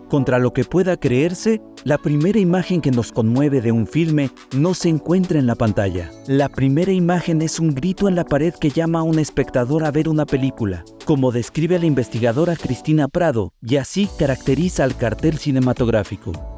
Contra lo que pueda creerse, la primera imagen que nos conmueve de un filme no se encuentra en la pantalla. La primera imagen es un grito en la pared que llama a un espectador a ver una película, como describe la investigadora Cristina Prado, y así caracteriza al cartel cinematográfico.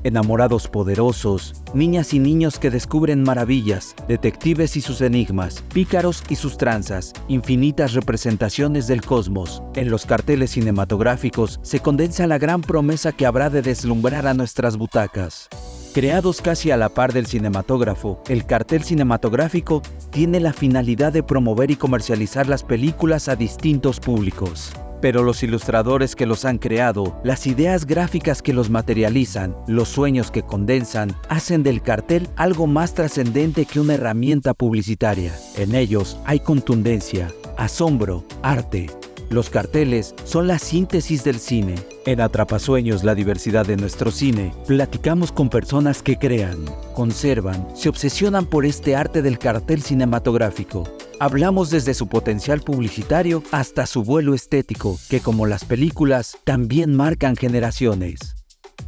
Enamorados poderosos, niñas y niños que descubren maravillas, detectives y sus enigmas, pícaros y sus tranzas, infinitas representaciones del cosmos. En los carteles cinematográficos se condensa la gran promesa que habrá de deslumbrar a nuestras butacas. Creados casi a la par del cinematógrafo, el cartel cinematográfico tiene la finalidad de promover y comercializar las películas a distintos públicos. Pero los ilustradores que los han creado, las ideas gráficas que los materializan, los sueños que condensan, hacen del cartel algo más trascendente que una herramienta publicitaria. En ellos hay contundencia, asombro, arte. Los carteles son la síntesis del cine. En Atrapasueños, la diversidad de nuestro cine, platicamos con personas que crean, conservan, se obsesionan por este arte del cartel cinematográfico. Hablamos desde su potencial publicitario hasta su vuelo estético, que como las películas, también marcan generaciones.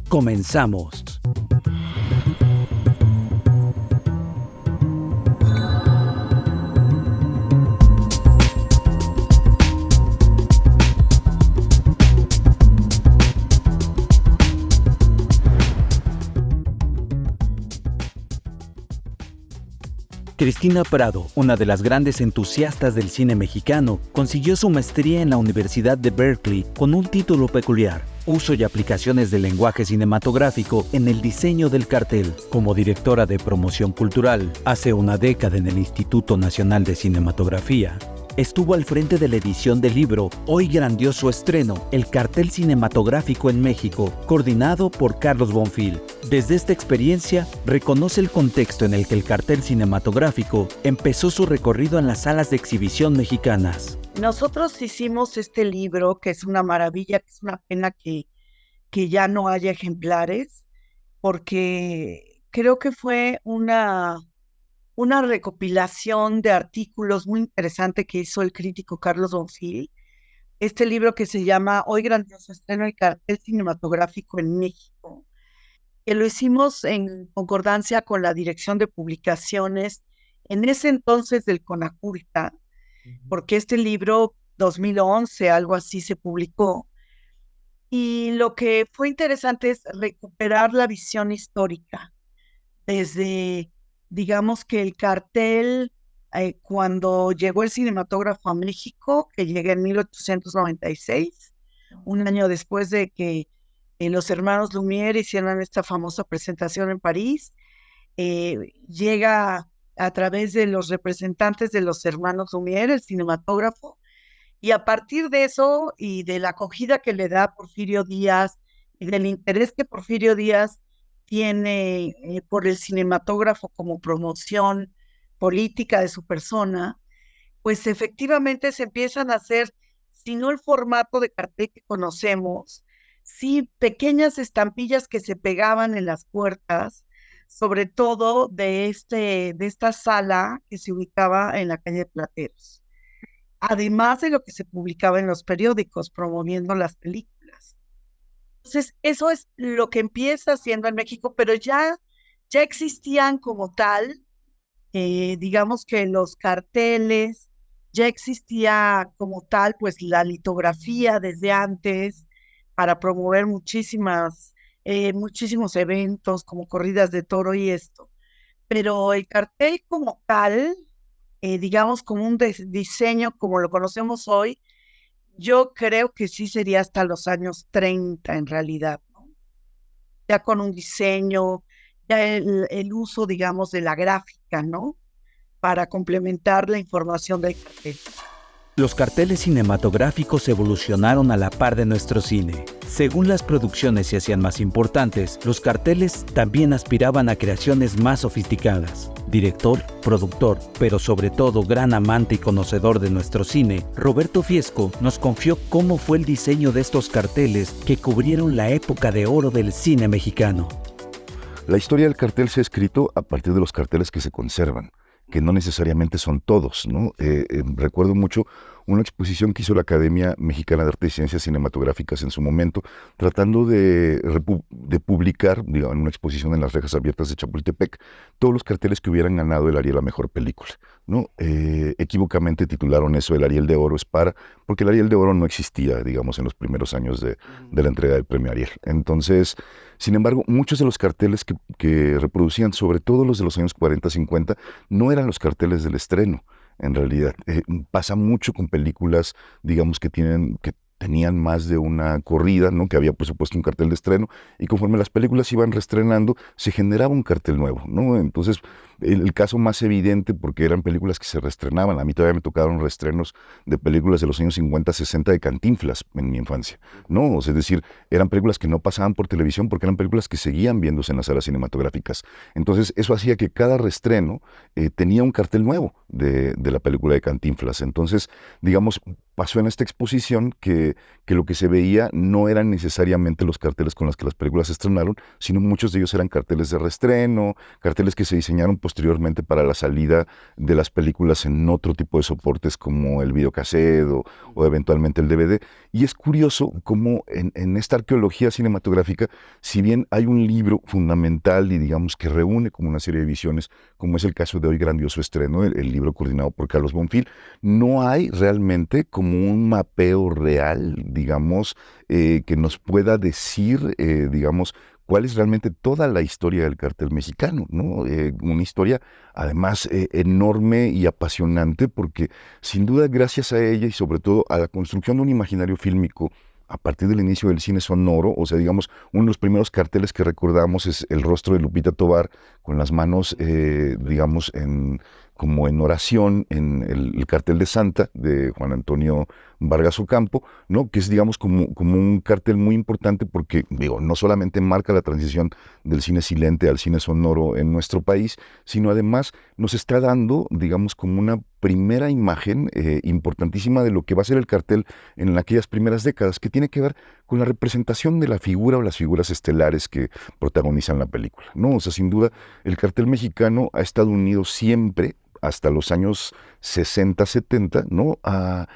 Comenzamos. Cristina Prado, una de las grandes entusiastas del cine mexicano, consiguió su maestría en la Universidad de Berkeley con un título peculiar: Uso y aplicaciones del lenguaje cinematográfico en el diseño del cartel. Como directora de promoción cultural, hace una década en el Instituto Nacional de Cinematografía, estuvo al frente de la edición del libro Hoy Grandioso Estreno, el cartel cinematográfico en México, coordinado por Carlos Bonfil. Desde esta experiencia, reconoce el contexto en el que el cartel cinematográfico empezó su recorrido en las salas de exhibición mexicanas. Nosotros hicimos este libro, que es una maravilla, que es una pena que ya no haya ejemplares, porque creo que fue una recopilación de artículos muy interesante que hizo el crítico Carlos Bonfil. Este libro que se llama Hoy Grandioso Estreno, el cartel cinematográfico en México, que lo hicimos en concordancia con la Dirección de Publicaciones, en ese entonces del CONACULTA, porque este libro, 2011, algo así, se publicó. Y lo que fue interesante es recuperar la visión histórica, desde, digamos que el cartel, cuando llegó el cinematógrafo a México, que llega en 1896, un año después de que los hermanos Lumière hicieron esta famosa presentación en París, llega a través de los representantes de los hermanos Lumière, el cinematógrafo, y a partir de eso y de la acogida que le da Porfirio Díaz y del interés que Porfirio Díaz tiene por el cinematógrafo como promoción política de su persona, pues efectivamente se empiezan a hacer, si no el formato de cartel que conocemos, sí pequeñas estampillas que se pegaban en las puertas, sobre todo de esta sala que se ubicaba en la calle de Plateros, además de lo que se publicaba en los periódicos promoviendo las películas. Entonces, eso es lo que empieza haciendo en México, pero ya existían como tal, digamos que los carteles, ya existía como tal, pues la litografía desde antes para promover muchísimos eventos como corridas de toro y esto. Pero el cartel como tal, digamos como un diseño como lo conocemos hoy, yo creo que sí sería hasta los años 30 en realidad, ¿no? Ya con un diseño, ya el uso, digamos, de la gráfica, ¿no? Para complementar la información del cartel. Los carteles cinematográficos evolucionaron a la par de nuestro cine. Según las producciones se hacían más importantes, los carteles también aspiraban a creaciones más sofisticadas. Director, productor, pero sobre todo gran amante y conocedor de nuestro cine, Roberto Fiesco nos confió cómo fue el diseño de estos carteles que cubrieron la época de oro del cine mexicano. La historia del cartel se ha escrito a partir de los carteles que se conservan. que no necesariamente son todos, ¿no? Recuerdo mucho una exposición que hizo la Academia Mexicana de Arte y Ciencias Cinematográficas en su momento, tratando de publicar, digamos, en una exposición en las rejas abiertas de Chapultepec, todos los carteles que hubieran ganado el Ariel a Mejor Película, ¿no? Equívocamente titularon eso el Ariel de Oro es para, porque el Ariel de Oro no existía, digamos, en los primeros años de la entrega del premio Ariel. Entonces, sin embargo, muchos de los carteles que reproducían, sobre todo los de los años 40, 50, no eran los carteles del estreno. En realidad, pasa mucho con películas, digamos, que tenían más de una corrida, ¿no? Que había, por supuesto, un cartel de estreno, y conforme las películas iban reestrenando, se generaba un cartel nuevo, ¿no? Entonces, el caso más evidente, porque eran películas que se reestrenaban, a mí todavía me tocaron reestrenos de películas de los años 50, 60 de Cantinflas en mi infancia, ¿no? O sea, es decir, eran películas que no pasaban por televisión porque eran películas que seguían viéndose en las salas cinematográficas. Entonces, eso hacía que cada reestreno tenía un cartel nuevo de la película de Cantinflas. Entonces, digamos, pasó en esta exposición que lo que se veía no eran necesariamente los carteles con los que las películas se estrenaron, sino muchos de ellos eran carteles de reestreno, carteles que se diseñaron posteriormente para la salida de las películas en otro tipo de soportes como el videocassette o eventualmente el DVD. Y es curioso cómo en esta arqueología cinematográfica, si bien hay un libro fundamental y digamos que reúne como una serie de visiones, como es el caso de Hoy Grandioso Estreno, el libro coordinado por Carlos Bonfil, no hay realmente como un mapeo real, digamos, que nos pueda decir, digamos, cuál es realmente toda la historia del cartel mexicano, ¿no? Una historia, además, enorme y apasionante, porque sin duda, gracias a ella y sobre todo a la construcción de un imaginario fílmico a partir del inicio del cine sonoro, o sea, digamos, uno de los primeros carteles que recordamos es el rostro de Lupita Tovar con las manos, digamos, como en oración en el cartel de Santa de Juan Antonio Vargas Ocampo, ¿no? Que es, digamos, como un cartel muy importante porque, digo, no solamente marca la transición del cine silente al cine sonoro en nuestro país, sino además nos está dando, digamos, como una primera imagen importantísima de lo que va a ser el cartel en aquellas primeras décadas, que tiene que ver con la representación de la figura o las figuras estelares que protagonizan la película, ¿no? O sea, sin duda, el cartel mexicano ha estado unido siempre, hasta los años 60, 70, ¿no? A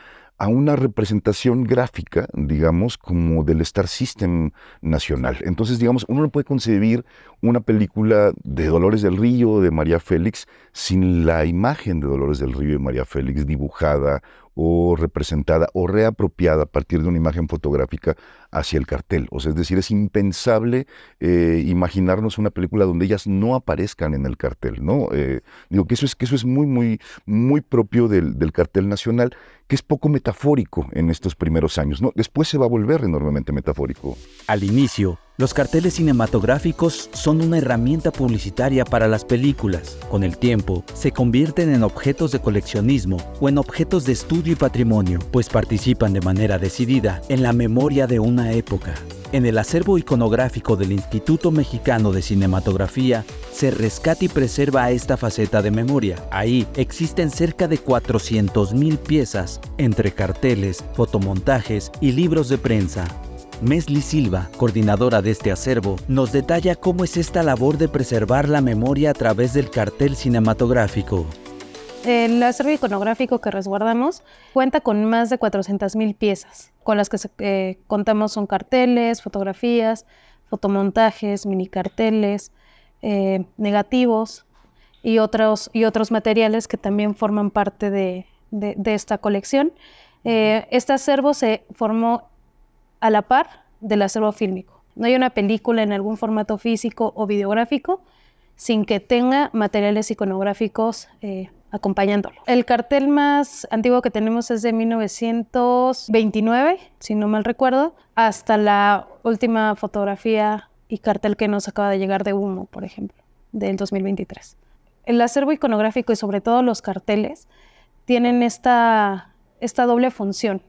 una representación gráfica, digamos, como del Star System nacional. Entonces, digamos, uno no puede concebir una película de Dolores del Río, de María Félix, sin la imagen de Dolores del Río y María Félix dibujada o representada o reapropiada a partir de una imagen fotográfica hacia el cartel. O sea, es decir, es impensable imaginarnos una película donde ellas no aparezcan en el cartel, ¿no? Digo que eso es muy, muy, muy propio del cartel nacional, que es poco metafórico en estos primeros años, ¿no? Después se va a volver enormemente metafórico. Al inicio, los carteles cinematográficos son una herramienta publicitaria para las películas. Con el tiempo, se convierten en objetos de coleccionismo o en objetos de estudio y patrimonio, pues participan de manera decidida en la memoria de una época. En el acervo iconográfico del Instituto Mexicano de Cinematografía, se rescata y preserva esta faceta de memoria. Ahí existen cerca de 400,000 piezas, entre carteles, fotomontajes y libros de prensa. Mesli Silva, coordinadora de este acervo, nos detalla cómo es esta labor de preservar la memoria a través del cartel cinematográfico. El acervo iconográfico que resguardamos cuenta con más de 400,000 piezas, con las que contamos son carteles, fotografías, fotomontajes, minicarteles, negativos y otros materiales que también forman parte de esta colección. Este acervo se formó a la par del acervo fílmico. No hay una película en algún formato físico o videográfico sin que tenga materiales iconográficos acompañándolo. El cartel más antiguo que tenemos es de 1929, si no mal recuerdo, hasta la última fotografía y cartel que nos acaba de llegar de Humo, por ejemplo, del 2023. El acervo iconográfico y sobre todo los carteles tienen esta doble función.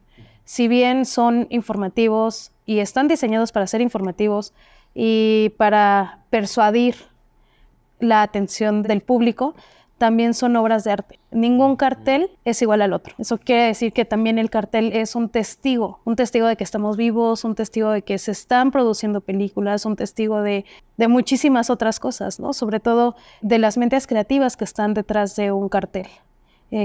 Si bien son informativos y están diseñados para ser informativos y para persuadir la atención del público, también son obras de arte. Ningún cartel es igual al otro. Eso quiere decir que también el cartel es un testigo de que estamos vivos, un testigo de que se están produciendo películas, un testigo de muchísimas otras cosas, ¿no? Sobre todo de las mentes creativas que están detrás de un cartel.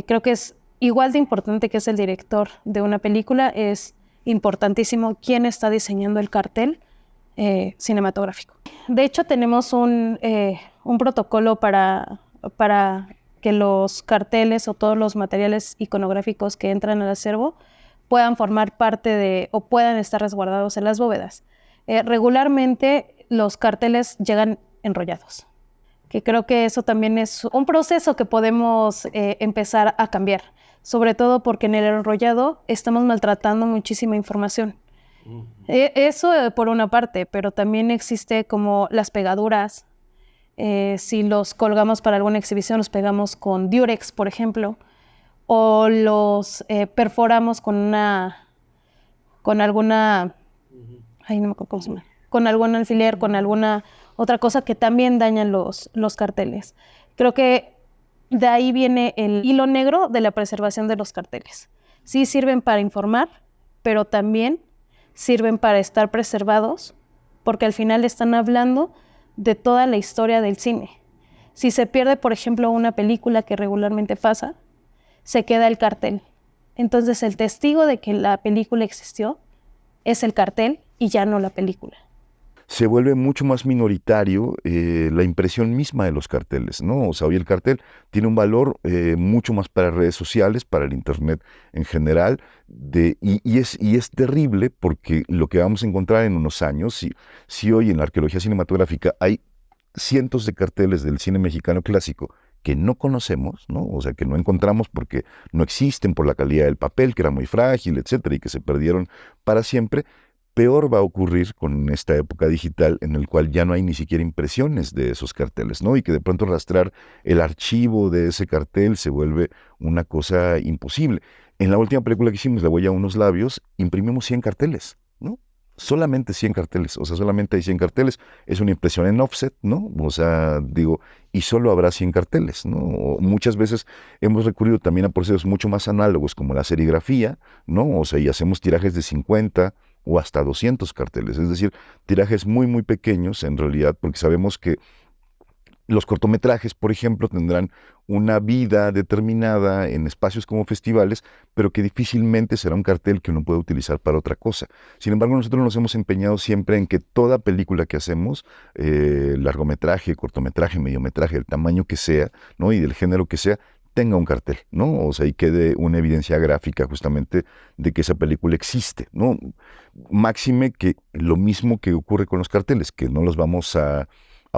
Creo que es igual de importante que es el director de una película, es importantísimo quién está diseñando el cartel cinematográfico. De hecho, tenemos un protocolo para que los carteles o todos los materiales iconográficos que entran al acervo puedan formar parte o puedan estar resguardados en las bóvedas. Regularmente los carteles llegan enrollados, que creo que eso también es un proceso que podemos empezar a cambiar, sobre todo porque en el enrollado estamos maltratando muchísima información. Eso por una parte, pero también existe como las pegaduras. Si los colgamos para alguna exhibición, los pegamos con Durex, por ejemplo, o los perforamos con alguna, ay, no me acuerdo cómo se llama, con algún alfiler, con alguna otra cosa que también dañan los carteles. Creo que de ahí viene el hilo negro de la preservación de los carteles. Sí sirven para informar, pero también sirven para estar preservados, porque al final están hablando de toda la historia del cine. Si se pierde, por ejemplo, una película que regularmente pasa, se queda el cartel. Entonces el testigo de que la película existió es el cartel y ya no la película. Se vuelve mucho más minoritario la impresión misma de los carteles, ¿no? O sea, hoy el cartel tiene un valor mucho más para redes sociales, para el internet en general, y es terrible porque lo que vamos a encontrar en unos años, si hoy en la arqueología cinematográfica hay cientos de carteles del cine mexicano clásico que no conocemos, ¿no? O sea, que no encontramos porque no existen por la calidad del papel, que era muy frágil, etcétera, y que se perdieron para siempre. Peor va a ocurrir con esta época digital en el cual ya no hay ni siquiera impresiones de esos carteles, ¿no? Y que de pronto rastrear el archivo de ese cartel se vuelve una cosa imposible. En la última película que hicimos, La huella de unos labios, imprimimos 100 carteles, ¿no? Solamente 100 carteles, o sea, solamente hay 100 carteles. Es una impresión en offset, ¿no? O sea, digo, y solo habrá 100 carteles, ¿no? Muchas veces hemos recurrido también a procesos mucho más análogos como la serigrafía, ¿no? O sea, y hacemos tirajes de 50 o hasta 200 carteles, es decir, tirajes muy, muy pequeños en realidad, porque sabemos que los cortometrajes, por ejemplo, tendrán una vida determinada en espacios como festivales, pero que difícilmente será un cartel que uno pueda utilizar para otra cosa. Sin embargo, nosotros nos hemos empeñado siempre en que toda película que hacemos, largometraje, cortometraje, mediometraje, el tamaño que sea, ¿no? Y del género que sea, tenga un cartel, ¿no? O sea, y quede una evidencia gráfica justamente de que esa película existe, ¿no? Máxime que lo mismo que ocurre con los carteles, que no los vamos a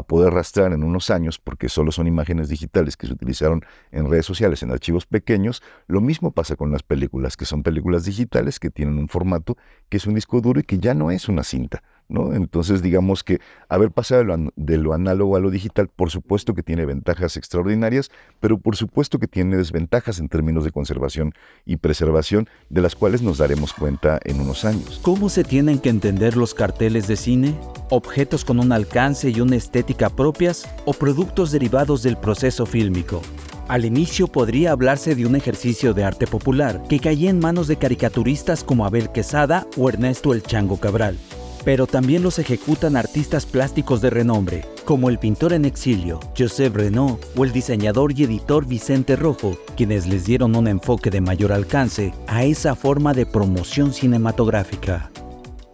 poder rastrear en unos años porque solo son imágenes digitales que se utilizaron en redes sociales, en archivos pequeños. Lo mismo pasa con las películas, que son películas digitales que tienen un formato que es un disco duro y que ya no es una cinta, ¿no? Entonces, digamos que haber pasado de lo análogo a lo digital, por supuesto que tiene ventajas extraordinarias, pero por supuesto que tiene desventajas en términos de conservación y preservación, de las cuales nos daremos cuenta en unos años. ¿Cómo se tienen que entender los carteles de cine? ¿Objetos con un alcance y una estética propias o productos derivados del proceso fílmico? Al inicio podría hablarse de un ejercicio de arte popular que caía en manos de caricaturistas como Abel Quesada o Ernesto El Chango Cabral. Pero también los ejecutan artistas plásticos de renombre, como el pintor en exilio, Joseph Renaud, o el diseñador y editor Vicente Rojo, quienes les dieron un enfoque de mayor alcance a esa forma de promoción cinematográfica.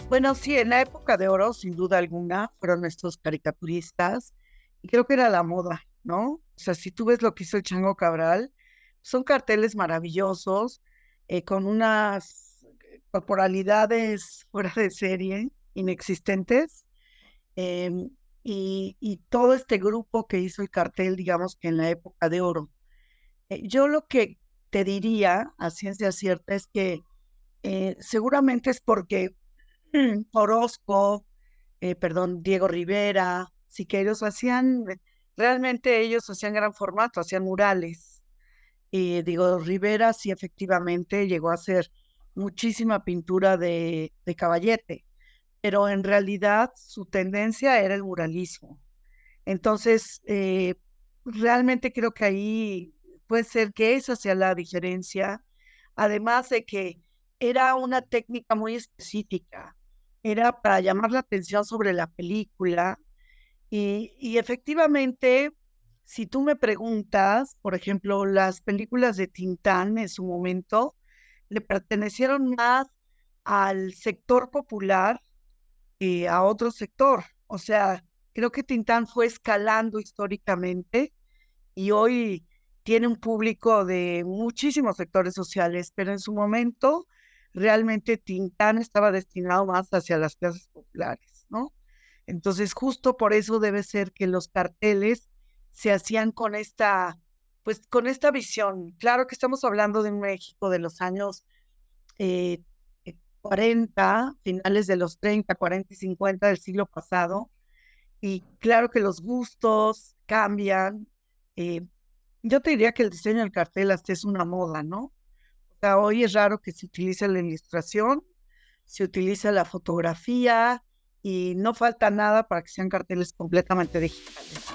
Bueno, sí, en la época de oro, sin duda alguna, fueron estos caricaturistas, y creo que era la moda, ¿no? O sea, si tú ves lo que hizo el Chango Cabral, son carteles maravillosos, con unas corporalidades fuera de serie, inexistentes, y todo este grupo que hizo el cartel, digamos que en la época de oro. Yo lo que te diría a ciencia cierta es que seguramente es porque Orozco, Diego Rivera, Siqueiros realmente ellos hacían gran formato, hacían murales. Y digo, Rivera sí efectivamente llegó a hacer muchísima pintura de caballete, pero en realidad su tendencia era el muralismo. Entonces, realmente creo que ahí puede ser que esa sea la diferencia, además de que era una técnica muy específica, era para llamar la atención sobre la película y efectivamente, si tú me preguntas, por ejemplo, las películas de Tintán en su momento le pertenecieron más al sector popular a otro sector. O sea, creo que Tintán fue escalando históricamente y hoy tiene un público de muchísimos sectores sociales, pero en su momento realmente Tintán estaba destinado más hacia las clases populares, ¿no? Entonces, justo por eso debe ser que los carteles se hacían con pues con esta visión. Claro que estamos hablando de un México de los años eh, 40, finales de los 30, 40 y 50 del siglo pasado, y claro que los gustos cambian. eh, yo te diría que el diseño del cartel hasta es una moda, ¿no? O sea, hoy es raro que se utilice la ilustración, se utiliza la fotografía y no falta nada para que sean carteles completamente digitales.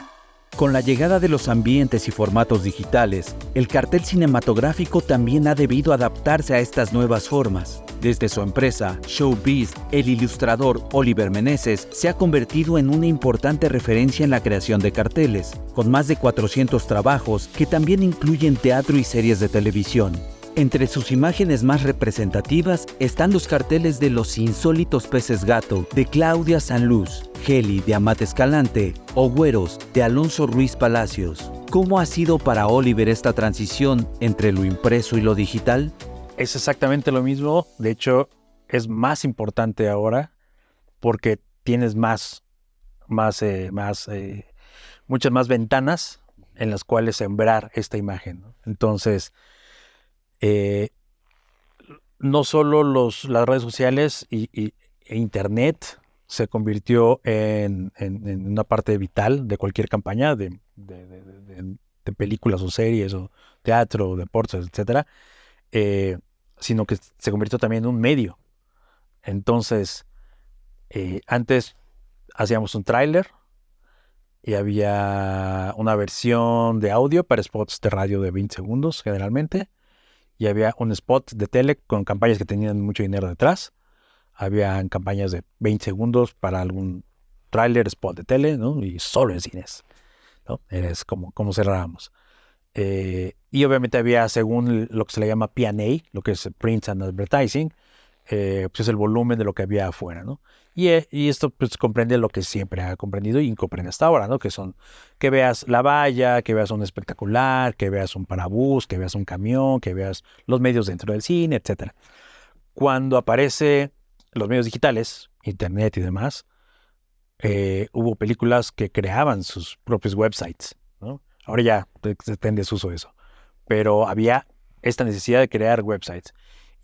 Con la llegada de los ambientes y formatos digitales, el cartel cinematográfico también ha debido adaptarse a estas nuevas formas. Desde su empresa, Showbiz, el ilustrador Oliver Meneses se ha convertido en una importante referencia en la creación de carteles, con más de 400 trabajos que también incluyen teatro y series de televisión. Entre sus imágenes más representativas están los carteles de Los insólitos peces gato, de Claudia Sanluz, Geli, de Amat Escalante, o Güeros, de Alonso Ruiz Palacios. ¿Cómo ha sido para Oliver esta transición entre lo impreso y lo digital? Es exactamente lo mismo. De hecho, es más importante ahora porque tienes muchas más ventanas en las cuales sembrar esta imagen, ¿no? Entonces, no solo las redes sociales e internet se convirtió en una parte vital de cualquier campaña de películas o series o teatro o deportes, etcétera, sino que se convirtió también en un medio. Entonces, antes hacíamos un tráiler y había una versión de audio para spots de radio de 20 segundos generalmente, y había un spot de tele con campañas que tenían mucho dinero detrás. Había campañas de 20 segundos para algún tráiler, spot de tele, ¿no? Y solo en cines, ¿no? Es como cerrábamos. Y obviamente había, según lo que se le llama P&A, lo que es Print and Advertising, pues es el volumen de lo que había afuera, ¿no? Y esto pues comprende lo que siempre ha comprendido y comprende hasta ahora, ¿no? Que son que veas la valla, que veas un espectacular, que veas un parabús, que veas un camión, que veas los medios dentro del cine, etc. Cuando aparece los medios digitales, internet y demás, hubo películas que creaban sus propios websites, ¿no? Ahora ya está en desuso eso, pero había esta necesidad de crear websites.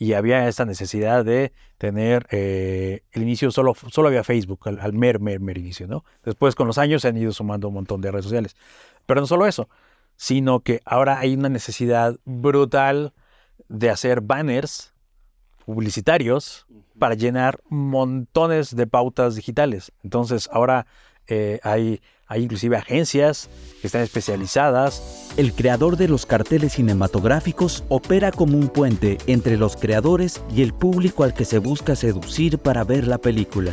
Y había esta necesidad de tener el inicio, solo había Facebook al mer inicio, ¿no? Después, con los años, se han ido sumando un montón de redes sociales. Pero no solo eso, sino que ahora hay una necesidad brutal de hacer banners publicitarios para llenar montones de pautas digitales. Entonces, ahora hay inclusive agencias que están especializadas. El creador de los carteles cinematográficos opera como un puente entre los creadores y el público al que se busca seducir para ver la película.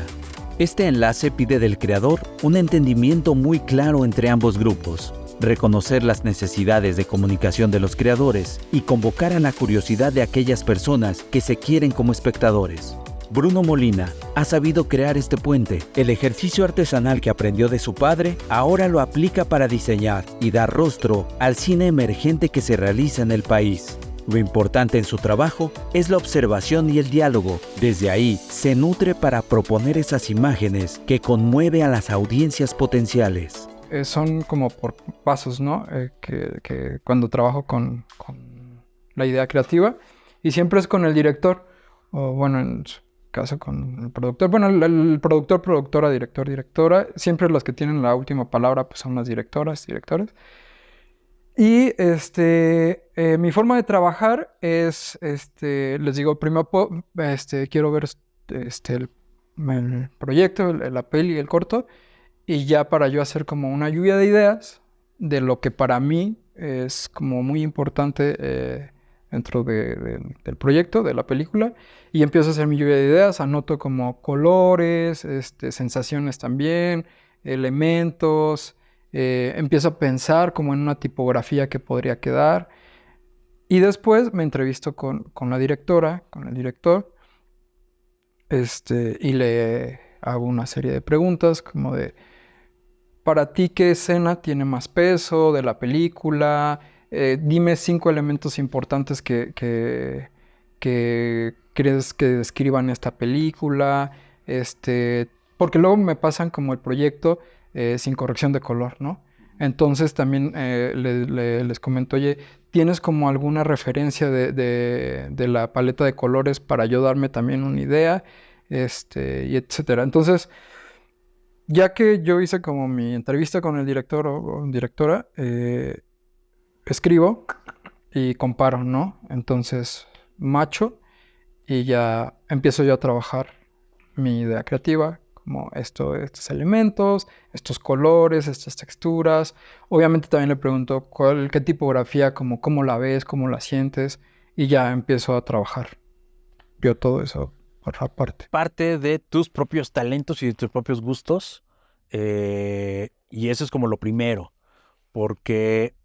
Este enlace pide del creador un entendimiento muy claro entre ambos grupos, reconocer las necesidades de comunicación de los creadores y convocar a la curiosidad de aquellas personas que se quieren como espectadores. Bruno Molina ha sabido crear este puente. El ejercicio artesanal que aprendió de su padre ahora lo aplica para diseñar y dar rostro al cine emergente que se realiza en el país. Lo importante en su trabajo es la observación y el diálogo. Desde ahí se nutre para proponer esas imágenes que conmueve a las audiencias potenciales. Son como por pasos, ¿no? Que cuando trabajo con la idea creativa, y siempre es con el director, o bueno, en su caso con el productor. Bueno, el productor, productora, director, directora, siempre los que tienen la última palabra pues son las directoras, directores. Y mi forma de trabajar es, les digo, primero quiero ver el proyecto, la peli, el corto, y ya para yo hacer como una lluvia de ideas, de lo que para mí es como muy importante dentro del proyecto, de la película, y empiezo a hacer mi lluvia de ideas, anoto como colores, sensaciones también, elementos, empiezo a pensar como en una tipografía que podría quedar, y después me entrevisto con la directora, con el director, y le hago una serie de preguntas como de, para ti, ¿qué escena tiene más peso de la película? Dime 5 elementos importantes que crees que describan esta película. Porque luego me pasan como el proyecto sin corrección de color, ¿no? Entonces también les comento, oye, ¿tienes como alguna referencia de la paleta de colores para yo darme también una idea? Y etcétera. Entonces, ya que yo hice como mi entrevista con el director o directora, escribo y comparo, ¿no? Entonces, macho, y ya empiezo yo a trabajar mi idea creativa, como estos elementos, estos colores, estas texturas. Obviamente también le pregunto qué tipografía, como cómo la ves, cómo la sientes, y ya empiezo a trabajar yo todo eso por aparte. Parte de tus propios talentos y de tus propios gustos. Y eso es como lo primero. Porque,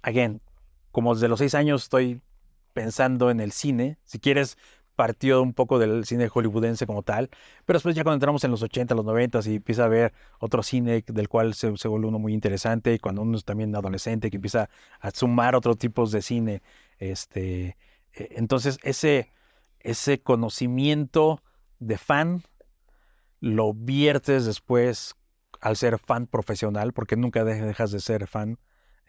again, como desde los 6 años estoy pensando en el cine, si quieres, partió un poco del cine hollywoodense como tal, pero después ya cuando entramos en los 80, los 90 y empieza a ver otro cine del cual se vuelve uno muy interesante, y cuando uno es también adolescente que empieza a sumar otros tipos de cine, entonces ese conocimiento de fan lo viertes después al ser fan profesional, porque nunca dejas de ser fan,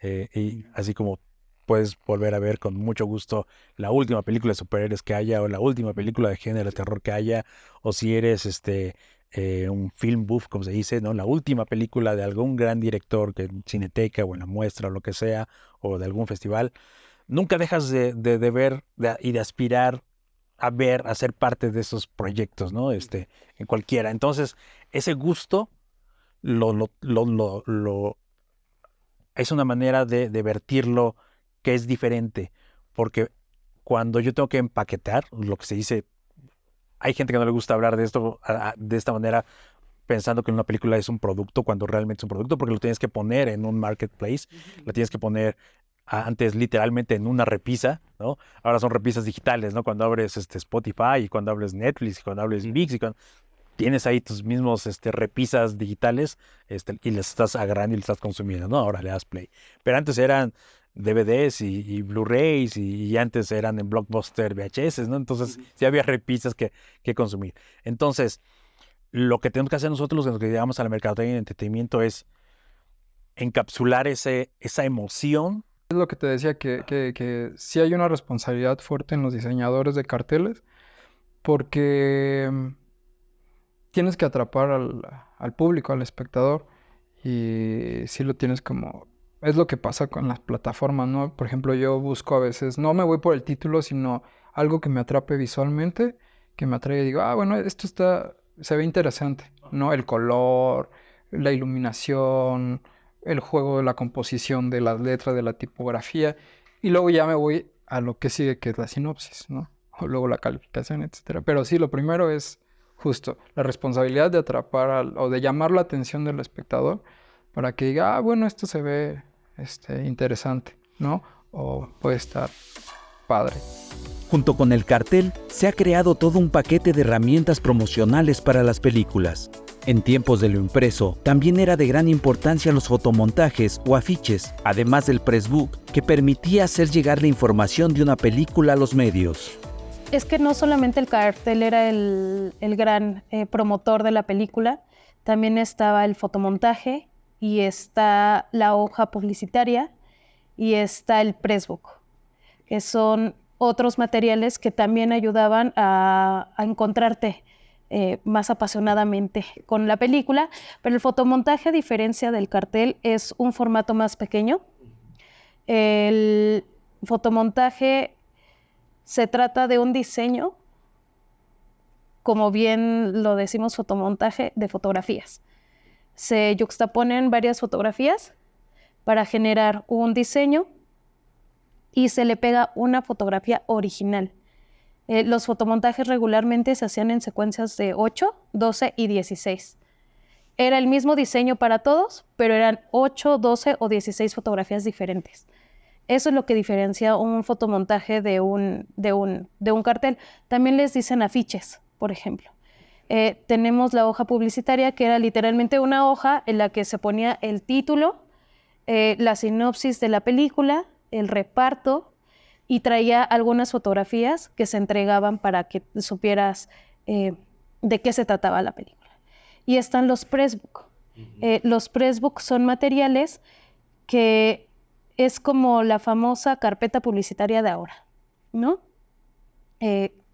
y así como puedes volver a ver con mucho gusto la última película de superhéroes que haya, o la última película de género de terror que haya, o si eres un film buff, como se dice, ¿no? La última película de algún gran director, que en Cineteca o en la muestra o lo que sea, o de algún festival, nunca dejas de ver y de aspirar a ver, a ser parte de esos proyectos, ¿no? En cualquiera. Entonces, ese gusto es una manera de vertirlo que es diferente, porque cuando yo tengo que empaquetar, lo que se dice, hay gente que no le gusta hablar de esto de esta manera, pensando que una película es un producto cuando realmente es un producto, porque lo tienes que poner en un marketplace, lo tienes que poner antes literalmente en una repisa, ¿no? Ahora son repisas digitales, ¿no? Cuando abres Spotify, y cuando abres Netflix, y cuando abres VIX, y cuando tienes ahí tus mismos repisas digitales, y les estás agarrando y les estás consumiendo, ¿no? Ahora le das play. Pero antes eran DVDs y Blu-rays, y antes eran en Blockbuster VHS, ¿no? Entonces sí había repisas que consumir. Entonces, lo que tenemos que hacer nosotros, los que llegamos a la mercadotecnia y el entretenimiento, es encapsular esa emoción. Es lo que te decía, que sí hay una responsabilidad fuerte en los diseñadores de carteles, porque tienes que atrapar al público, al espectador, y sí lo tienes como... Es lo que pasa con las plataformas, ¿no? Por ejemplo, yo busco a veces, no me voy por el título, sino algo que me atrape visualmente, que me atrae y digo, bueno, esto se ve interesante, ¿no? El color, la iluminación, el juego de la composición de las letras, de la tipografía, y luego ya me voy a lo que sigue, que es la sinopsis, ¿no? O luego la calificación, etcétera. Pero sí, lo primero es justo la responsabilidad de atrapar o de llamar la atención del espectador para que diga, bueno, esto se ve interesante, ¿no? O puede estar padre. Junto con el cartel, se ha creado todo un paquete de herramientas promocionales para las películas. En tiempos de lo impreso, también era de gran importancia los fotomontajes o afiches, además del pressbook, que permitía hacer llegar la información de una película a los medios. Es que no solamente el cartel era el gran promotor de la película, también estaba el fotomontaje, y está la hoja publicitaria, y está el pressbook, que son otros materiales que también ayudaban a encontrarte más apasionadamente con la película. Pero el fotomontaje, a diferencia del cartel, es un formato más pequeño. El fotomontaje se trata de un diseño, como bien lo decimos, fotomontaje de fotografías. Se yuxtaponen varias fotografías para generar un diseño y se le pega una fotografía original. Los fotomontajes regularmente se hacían en secuencias de 8, 12 y 16. Era el mismo diseño para todos, pero eran 8, 12 o 16 fotografías diferentes. Eso es lo que diferencia un fotomontaje de un cartel. También les dicen afiches, por ejemplo. Tenemos la hoja publicitaria, que era literalmente una hoja en la que se ponía el título, la sinopsis de la película, el reparto, y traía algunas fotografías que se entregaban para que supieras de qué se trataba la película. Y están los pressbook. Los pressbook son materiales que es como la famosa carpeta publicitaria de ahora, ¿no?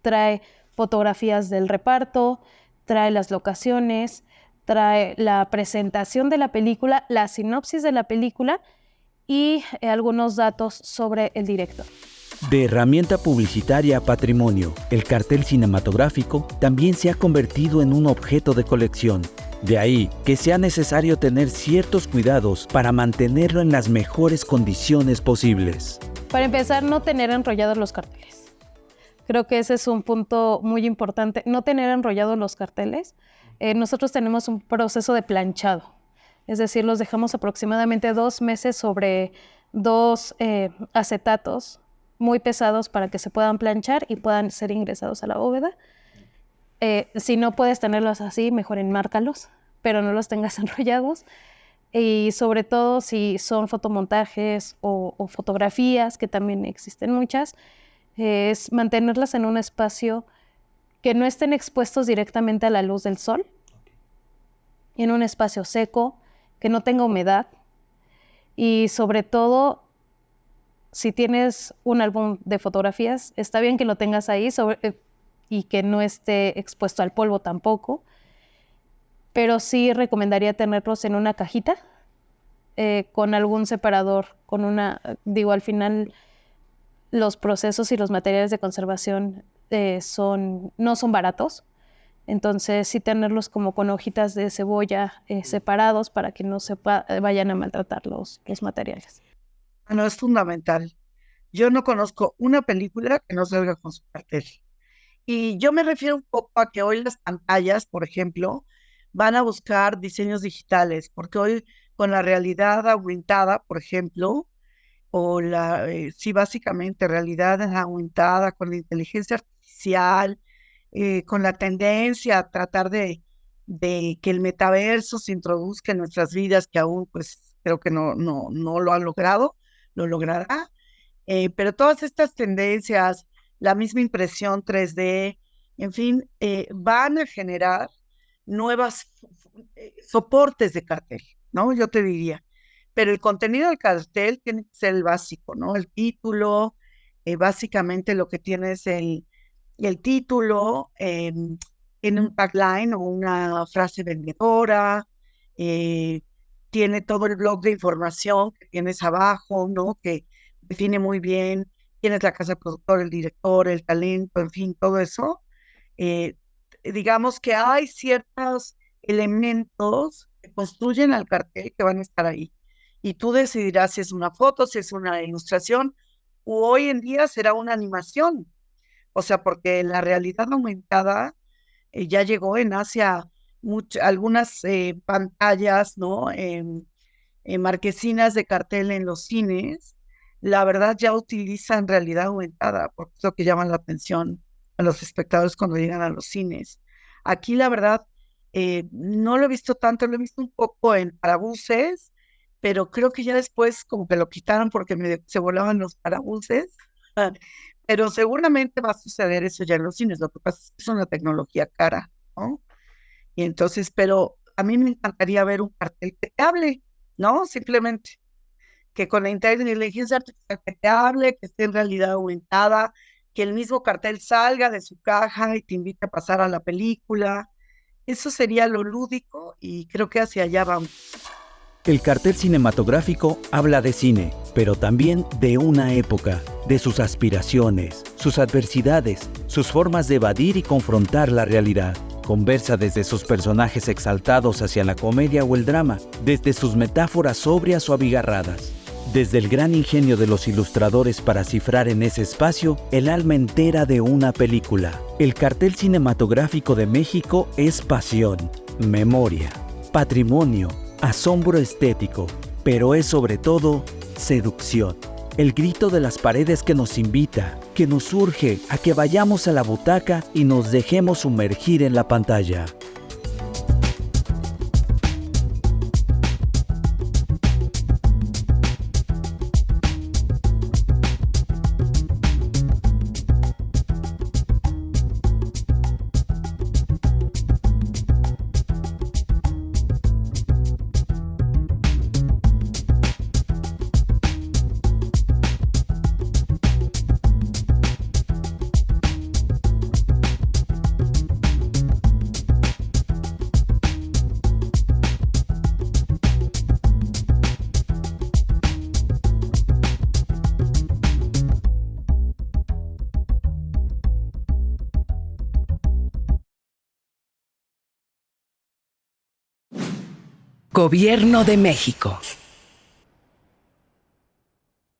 Trae fotografías del reparto, trae las locaciones, trae la presentación de la película, la sinopsis de la película y algunos datos sobre el director. De herramienta publicitaria a patrimonio, el cartel cinematográfico también se ha convertido en un objeto de colección. De ahí que sea necesario tener ciertos cuidados para mantenerlo en las mejores condiciones posibles. Para empezar, no tener enrollados los carteles. Creo que ese es un punto muy importante, no tener enrollados los carteles. Nosotros tenemos un proceso de planchado, es decir, los dejamos aproximadamente 2 meses sobre 2 acetatos muy pesados para que se puedan planchar y puedan ser ingresados a la bóveda. Si no puedes tenerlos así, mejor enmárcalos, pero no los tengas enrollados. Y sobre todo si son fotomontajes o fotografías, que también existen muchas, es mantenerlas en un espacio que no estén expuestos directamente a la luz del sol, en un espacio seco, que no tenga humedad y sobre todo, si tienes un álbum de fotografías, está bien que lo tengas ahí y que no esté expuesto al polvo tampoco, pero sí recomendaría tenerlos en una cajita con algún separador, al final los procesos y los materiales de conservación no son baratos, entonces sí tenerlos como con hojitas de cebolla separados para que no se vayan a maltratar los materiales. No, es fundamental. Yo no conozco una película que no salga con su cartel. Y yo me refiero un poco a que hoy las pantallas, por ejemplo, van a buscar diseños digitales, porque hoy con la realidad aumentada, por ejemplo, o sí, básicamente realidad aumentada con la inteligencia artificial, con la tendencia a tratar de que el metaverso se introduzca en nuestras vidas, que aún pues creo que no lo han logrado, lo logrará, pero todas estas tendencias, la misma impresión 3D, en fin, van a generar nuevos soportes de cartel, ¿no? Yo te diría, pero el contenido del cartel tiene que ser el básico, ¿no? El título, básicamente lo que tiene es el título, en un tagline o una frase vendedora, tiene todo el blog de información que tienes abajo, ¿no? Que define muy bien quién es la casa productora, el director, el talento, en fin, todo eso. Digamos que hay ciertos elementos que construyen al cartel que van a estar ahí. Y tú decidirás si es una foto, si es una ilustración, o hoy en día será una animación. O sea, porque la realidad aumentada ya llegó en Asia, algunas pantallas, ¿no? Marquesinas de cartel en los cines, la verdad ya utilizan realidad aumentada, porque es lo que llama la atención a los espectadores cuando llegan a los cines. Aquí la verdad no lo he visto tanto, lo he visto un poco en parabuses, pero creo que ya después como que lo quitaron porque se volaban los parabuses, pero seguramente va a suceder eso ya en los cines. Lo que pasa es que es una tecnología cara, ¿no? Y entonces, pero a mí me encantaría ver un cartel que te hable, ¿no? Simplemente que con la inteligencia artificial que te hable, que esté en realidad aumentada, que el mismo cartel salga de su caja y te invite a pasar a la película. Eso sería lo lúdico y creo que hacia allá vamos. El cartel cinematográfico habla de cine, pero también de una época, de sus aspiraciones, sus adversidades, sus formas de evadir y confrontar la realidad. Conversa desde sus personajes exaltados hacia la comedia o el drama, desde sus metáforas sobrias o abigarradas, desde el gran ingenio de los ilustradores para cifrar en ese espacio el alma entera de una película. El cartel cinematográfico de México es pasión, memoria, patrimonio, asombro estético, pero es sobre todo seducción. El grito de las paredes que nos invita, que nos urge a que vayamos a la butaca y nos dejemos sumergir en la pantalla. Gobierno de México.